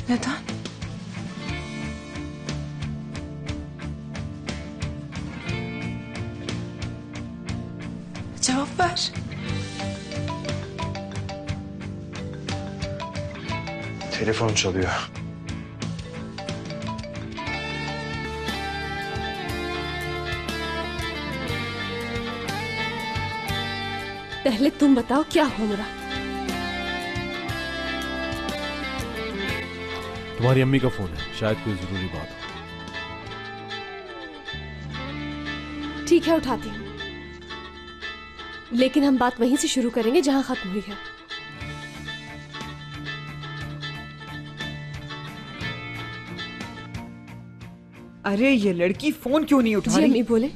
Neden? Cevap ver. Telefon çalıyor. पहले तुम बताओ क्या हो रहा। तुम्हारी अम्मी का फोन है, शायद कोई जरूरी बात हो। ठीक है, उठाती हूँ, लेकिन हम बात वहीं से शुरू करेंगे जहां खत्म हुई है। अरे ये लड़की फोन क्यों नहीं उठा जी रही? अम्मी बोले।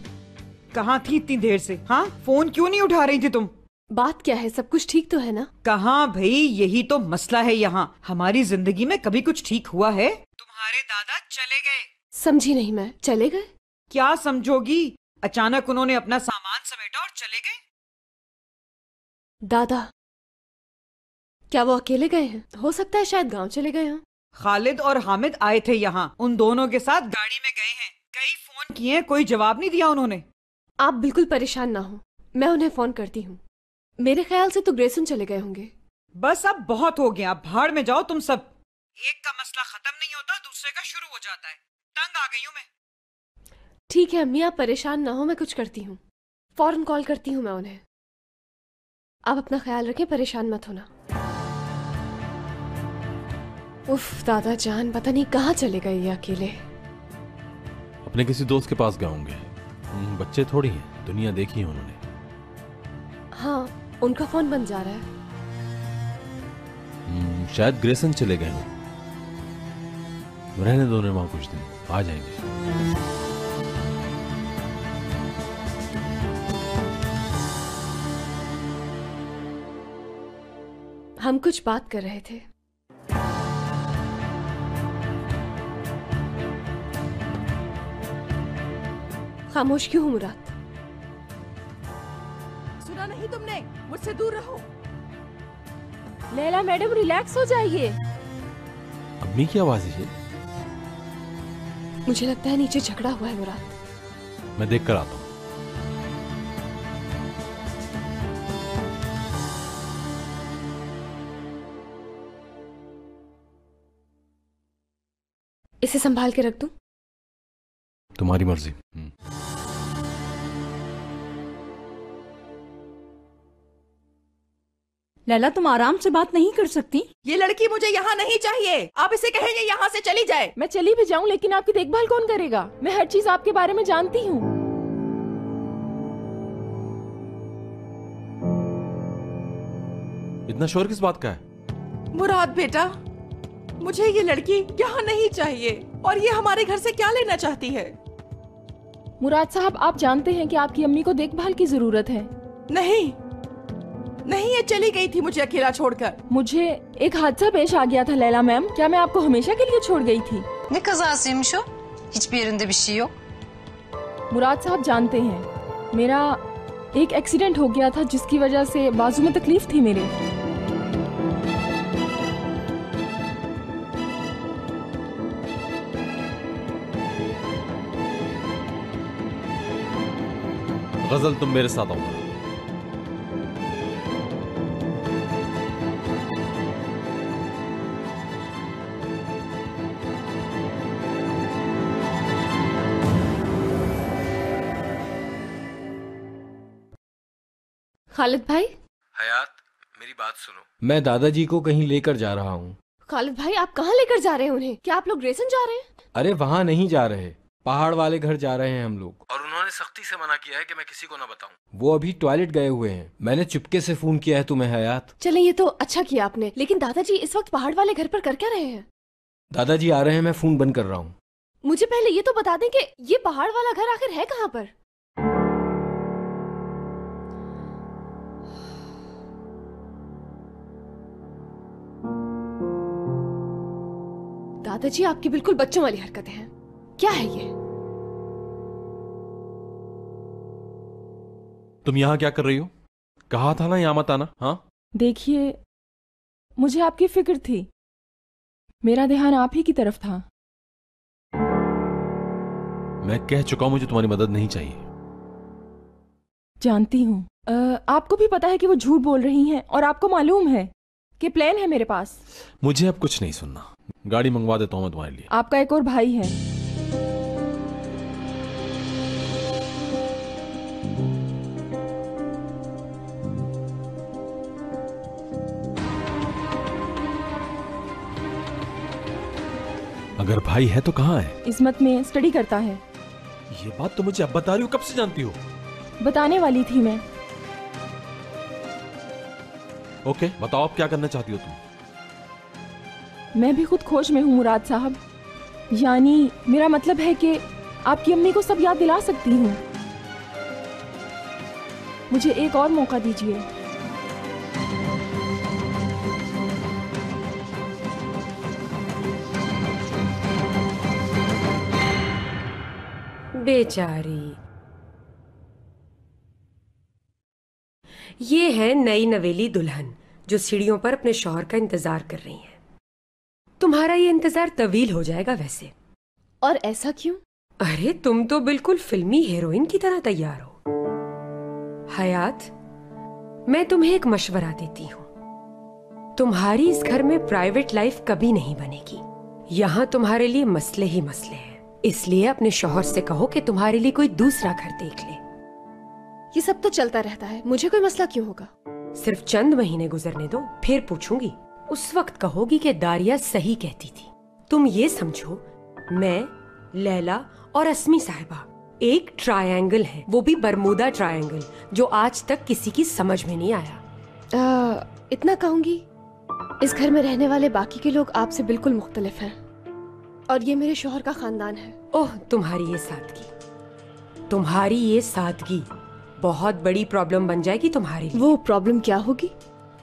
कहाँ थी इतनी देर से? हाँ, फोन क्यों नहीं उठा रही थी तुम? बात क्या है, सब कुछ ठीक तो है ना? कहाँ भाई, यही तो मसला है यहाँ। हमारी जिंदगी में कभी कुछ ठीक हुआ है? तुम्हारे दादा चले गए। समझी नहीं मैं। चले गए? क्या समझोगी, अचानक उन्होंने अपना सामान समेटा और चले गए। दादा क्या वो अकेले गए हैं? हो सकता है शायद गांव चले गए हों। खालिद और हामिद आए थे यहाँ, उन दोनों के साथ गाड़ी में गए हैं। कई फोन किए, कोई जवाब नहीं दिया उन्होंने। आप बिल्कुल परेशान ना हो, मैं उन्हें फोन करती हूँ। मेरे ख्याल से तो ग्रेसन चले गए होंगे। बस अब बहुत हो गया, अब भाड़ में जाओ तुम सब। एक का मसला खत्म नहीं होता, दूसरे का शुरू हो जाता है। तंग आ गई हूँ मैं। ठीक है अम्मी, आप परेशान ना हो, मैं कुछ करती हूँ, फौरन कॉल करती हूँ मैं उन्हें। आप अपना ख्याल रखें, परेशान मत होना। उफ दादा जान, पता नहीं कहाँ चले गए ये अकेले। अपने किसी दोस्त के पास गए होंगे। बच्चे थोड़ी हैं, दुनिया देखी है उन्होंने। हाँ, उनका फोन बंद जा रहा है। शायद ग्रेसन चले गए हों। रहने दो उन्हें वहां कुछ दिन, आ जाएंगे। हम कुछ बात कर रहे थे। खामोश क्यों हो मुराद? सुना नहीं तुमने? मुझसे दूर रहो। लैला मैडम रिलैक्स हो जाइए। अम्मी की आवाज है ये? मुझे लगता है नीचे झगड़ा हुआ है मुराद। मैं देख कर आता हूँ। इसे संभाल के रख दूं? तुम्हारी मर्जी। लैला तुम आराम से बात नहीं कर सकती? ये लड़की मुझे यहाँ नहीं चाहिए। आप इसे कहेंगे यहाँ से चली जाए। मैं चली भी जाऊं, लेकिन आपकी देखभाल कौन करेगा? मैं हर चीज आपके बारे में जानती हूँ। इतना शोर किस बात का है? मुराद बेटा, मुझे ये लड़की यहाँ नहीं चाहिए। और ये हमारे घर से क्या लेना चाहती है? मुराद साहब, आप जानते हैं कि आपकी अम्मी को देखभाल की जरूरत है। नहीं नहीं, ये चली गई थी मुझे अकेला छोड़कर। मुझे एक हादसा पेश आ गया था लैला मैम। क्या मैं आपको हमेशा के लिए छोड़ गई थी? Ne kazasıymış o? Hiçbir yerinde bir şey yok. मुराद साहब जानते हैं, मेरा एक एक्सीडेंट हो गया था जिसकी वजह से बाजू में तकलीफ थी मेरे। गजल तुम मेरे साथ आओ। खालिद भाई। हयात, मेरी बात सुनो। मैं दादाजी को कहीं लेकर जा रहा हूँ। खालिद भाई, आप कहाँ लेकर जा रहे हैं उन्हें? क्या आप लोग ग्रेसन जा रहे हैं? अरे वहाँ नहीं जा रहे, पहाड़ वाले घर जा रहे हैं हम लोग। और उन्होंने सख्ती से मना किया है कि मैं किसी को ना बताऊं। वो अभी टॉयलेट गए हुए हैं। मैंने चुपके से फोन किया है तुम्हें हयात। चले, ये तो अच्छा किया आपने, लेकिन दादाजी इस वक्त पहाड़ वाले घर पर कर क्या रहे हैं? दादाजी आ रहे हैं, मैं फोन बंद कर रहा हूँ। मुझे पहले ये तो बता दें कि ये पहाड़ वाला घर आखिर है कहाँ पर? दादाजी, आपकी बिल्कुल बच्चों वाली हरकतें हैं। क्या है ये? तुम यहाँ क्या कर रही हो? कहा था ना यहाँ मत आना। हाँ देखिए, मुझे आपकी फिक्र थी, मेरा ध्यान आप ही की तरफ था। मैं कह चुका हूं मुझे तुम्हारी मदद नहीं चाहिए। जानती हूँ, आपको भी पता है कि वो झूठ बोल रही हैं, और आपको मालूम है कि प्लान है मेरे पास। मुझे अब कुछ नहीं सुनना। गाड़ी मंगवा देता हूँ मैं तुम्हारे लिए। आपका एक और भाई है। अगर भाई है तो कहाँ है? इस्मत में स्टडी करता है। ये बात तो मुझे अब बता रही हो, कब से जानती हो? बताने वाली थी मैं। ओके, बताओ आप क्या करना चाहती हो तुम? मैं भी खुद खोज में हूँ मुराद साहब। यानी मेरा मतलब है कि आपकी अम्मी को सब याद दिला सकती हूँ। मुझे एक और मौका दीजिए। बेचारी, ये है नई नवेली दुल्हन जो सीढ़ियों पर अपने शौहर का इंतजार कर रही है। तुम्हारा ये इंतजार तवील हो जाएगा वैसे। और ऐसा क्यों? अरे तुम तो बिल्कुल फिल्मी हीरोइन की तरह तैयार हो। हयात, मैं तुम्हें एक मशवरा देती हूँ। तुम्हारी इस घर में प्राइवेट लाइफ कभी नहीं बनेगी। यहाँ तुम्हारे लिए मसले ही मसले हैं। इसलिए अपने शौहर से कहो कि तुम्हारे लिए कोई दूसरा घर देख ले। ये सब तो चलता रहता है, मुझे कोई मसला क्यों होगा? सिर्फ चंद महीने गुजरने दो, फिर पूछूंगी। उस वक्त कहोगी कि दारिया सही कहती थी। तुम ये समझो, मैं, लैला और अस्मी साहिबा एक ट्रायंगल है, वो भी बरमूदा ट्रायंगल, जो आज तक किसी की समझ में नहीं आया। इतना कहूंगी, इस घर में रहने वाले बाकी के लोग आपसे बिल्कुल मुख्तलिफ हैं, और ये मेरे शौहर का खानदान है। ओह, तुम्हारी ये सादगी बहुत बड़ी प्रॉब्लम बन जाएगी तुम्हारे लिए। वो प्रॉब्लम क्या होगी?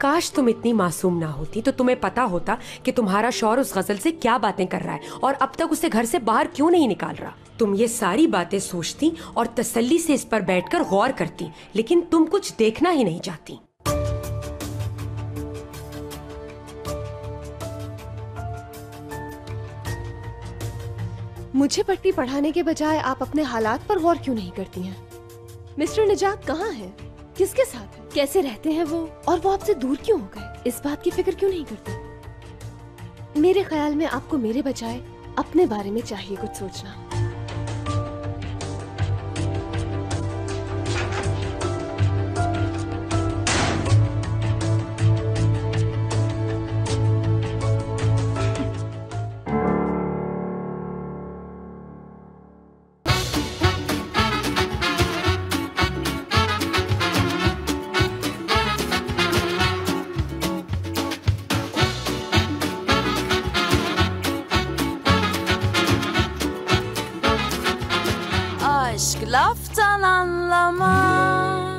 काश तुम इतनी मासूम ना होती तो तुम्हें पता होता कि तुम्हारा शौहर उस गजल से क्या बातें कर रहा है और अब तक उसे घर से बाहर क्यों नहीं निकाल रहा। तुम ये सारी बातें सोचती और तसल्ली से इस पर बैठकर गौर करती, लेकिन तुम कुछ देखना ही नहीं चाहती। मुझे पट्टी पढ़ाने के बजाय आप अपने हालात पर गौर क्यों नहीं करती हैं? मिस्टर निजात कहाँ हैं? किसके साथ हैं? कैसे रहते हैं वो? और वो आपसे दूर क्यों हो गए? इस बात की फिक्र क्यों नहीं करते? मेरे ख्याल में आपको मेरे बजाय अपने बारे में चाहिए कुछ सोचना। Aşk laftan anlamaz.